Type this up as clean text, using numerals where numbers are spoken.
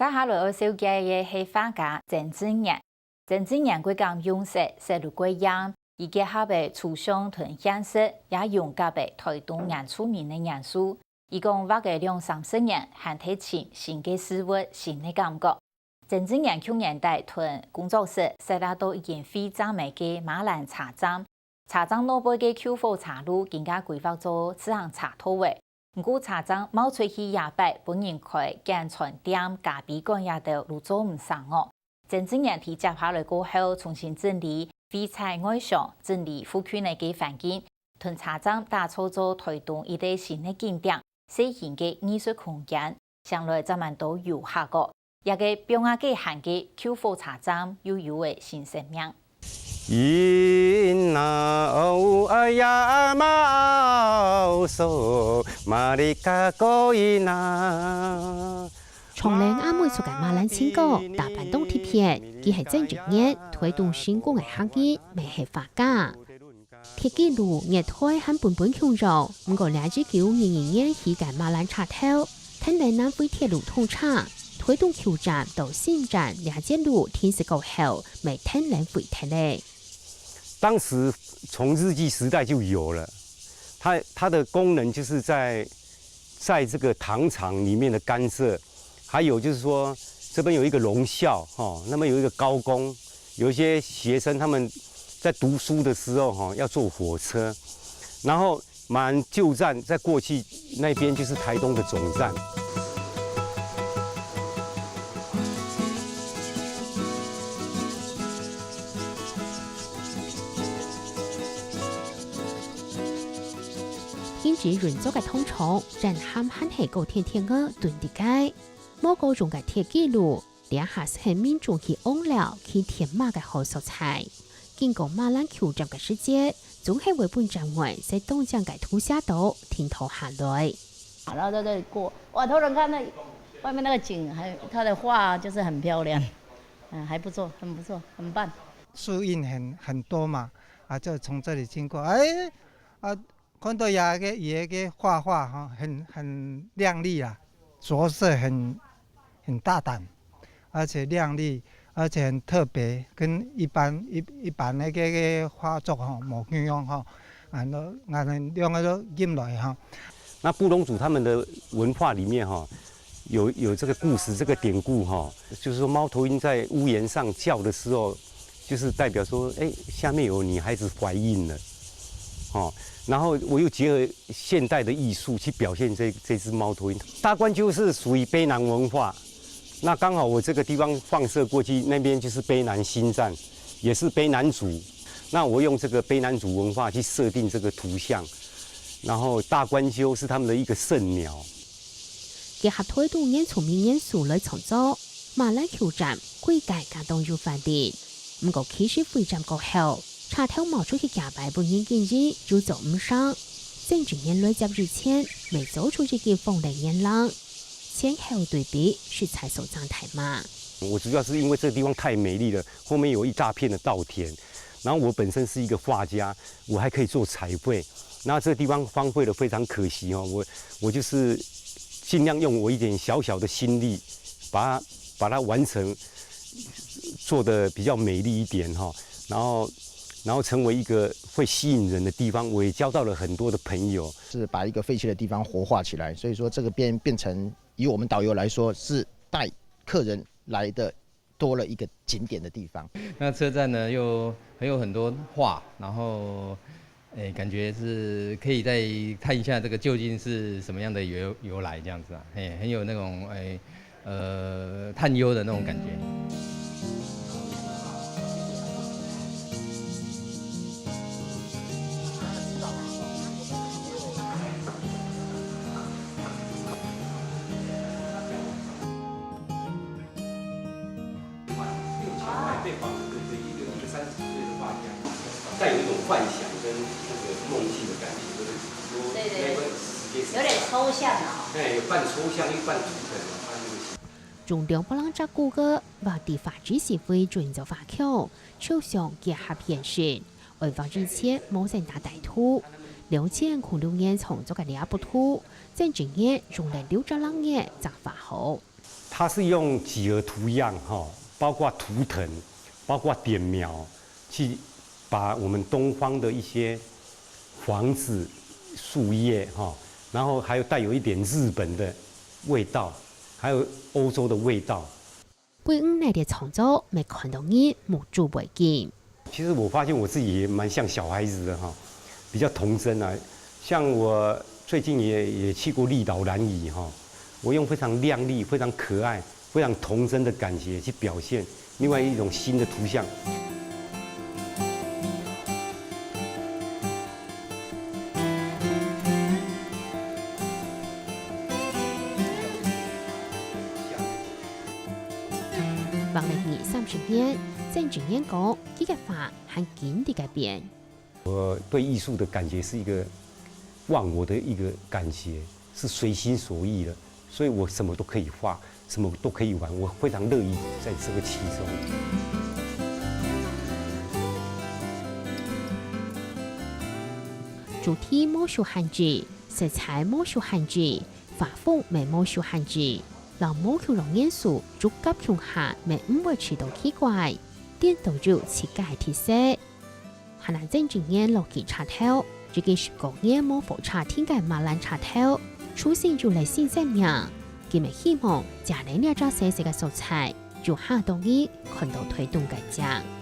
在下来小姐嘅系画家郑志言，郑志言佢讲用色色路过样，伊结合嘅抽象同现实，也用甲嘅推动人出名嘅元素。伊讲画嘅2-30年，还提前新嘅事物、新嘅感觉。郑志言去年代同工作室设立到一间非常美嘅马兰茶站，茶站内部嘅秋风茶路更加规划做此行茶托位。唔过茶站冒出去廿百，本人开简餐店、咖啡馆也都路做唔上哦。郑志言提接下来过后，重新整理废材外墙，整理府区内嘅环境，同茶站打造做推动一类新嘅景点、小型嘅艺术空间，将来咱们都游客个，也个表亚嘅行嘅秋风茶站又有嘅新生命。重靓阿妹出嘅马兰青歌，大阪东贴片，佢系郑志言推動成功嘅行業，未係畫家。鐵記路熱推很本強壯，唔過1922年起嘅馬蘭茶頭，睇嚟南非鐵路通車，推動橋站到新站兩節路天時過後，未睇嚟回睇咧。當時從日據時代就有了，它的功能就是在這個糖廠裡面的干涉。还有就是说，这边有一个农校那么有一个高工，有一些学生他们在读书的时候要坐火车，然后马兰旧站在过去那边就是台东的总站。天子人造嘅通廠，震撼很係高天天嘅斷地街。某個種嘅鐵記路，兩下係民眾去往了去填馬嘅好素材。經過馬蘭橋站嘅時節，總係為本站位在東江嘅土下島停頭下來。然後在這裡過，哇！頭人看那外面那個景，還它的畫就是很漂亮，還不錯，很不錯，很棒。樹蔭很多嘛，就從這裡經過，看到也嘅畫很亮麗啊，着色很大膽，而且亮麗，而且很特別，跟一般那個畫作冇一樣用個都印來那布農族他們的文化裡面有這個故事，這個典故就是說貓頭鷹在屋檐上叫的時候，就是代表說，下面有女孩子懷孕了，然後我又結合現代的藝術去表現這隻貓頭鷹。大關就是屬於卑南文化。那剛好我這個地方放射過去，那邊就是卑南新站，也是卑南族。那我用這個卑南族文化去設定這個圖像，然後大關鳩是他們的一個聖鳥。結合推動年從明年數來創造，馬蘭橋站規格加當入飯店。唔過其實會站過後，茶頭冒出去假白本人建議就走唔上。正值年累接日前，未走出這個風涼煙浪。前後對比是採收狀態嘛？我主要是因為這個地方太美麗了，後面有一大片的稻田，然後我本身是一個畫家，我還可以做彩繪，那這個地方荒廢得非常可惜我就是盡量用我一點小小的心力，把它完成，做得比較美麗一點然後成為一個會吸引人的地方，我也交到了很多的朋友。是把一個廢棄的地方活化起來，所以說這個變成以我們導遊來說，是帶客人來的多了一個景點的地方。那車站呢又有很多畫，然後感覺是可以再看一下這個究竟是什麼樣的由來，這樣子很有那種探幽的那種感覺。帶有一種幻想跟那個夢境的感覺，就是說那個世界有點抽象啊。有半抽象又半圖騰重量不能只顧個話地法治協會專做法橋，抽象結合現實，為法之前冇人打大圖，2006年創作嘅兩部圖，正正嘢用嚟6.2年就發好。它是用几何图样哈，包括图腾，包括点描，去把我们东方的一些房子、树叶哈，然后还有带有一点日本的味道，还有欧洲的味道。贵五内的创作，没看到你目珠未见。其实我发现我自己也蛮像小孩子的哈，比较童真啊。像我最近也去过立岛兰屿哈，我用非常亮丽、非常可爱、非常童真的感觉去表现另外一种新的图像。往历30年，郑俊彦讲，这个法很紧的改变。我对艺术的感觉是一个忘我的一个感觉，是随心所欲的，所以我什么都可以画，什么都可以玩，我非常乐意在这个其中。主题魔术限制，色彩魔术限制，画风没魔术限制。让魔球龙元素逐级向下，未唔会取到奇怪，颠倒住设计特色。河南郑俊彦落地插头，最近19年魔法茶天嘅马兰插头，出现就嚟新生命。佢咪希望家里呢张色色嘅素材，就下动力看到推动改革。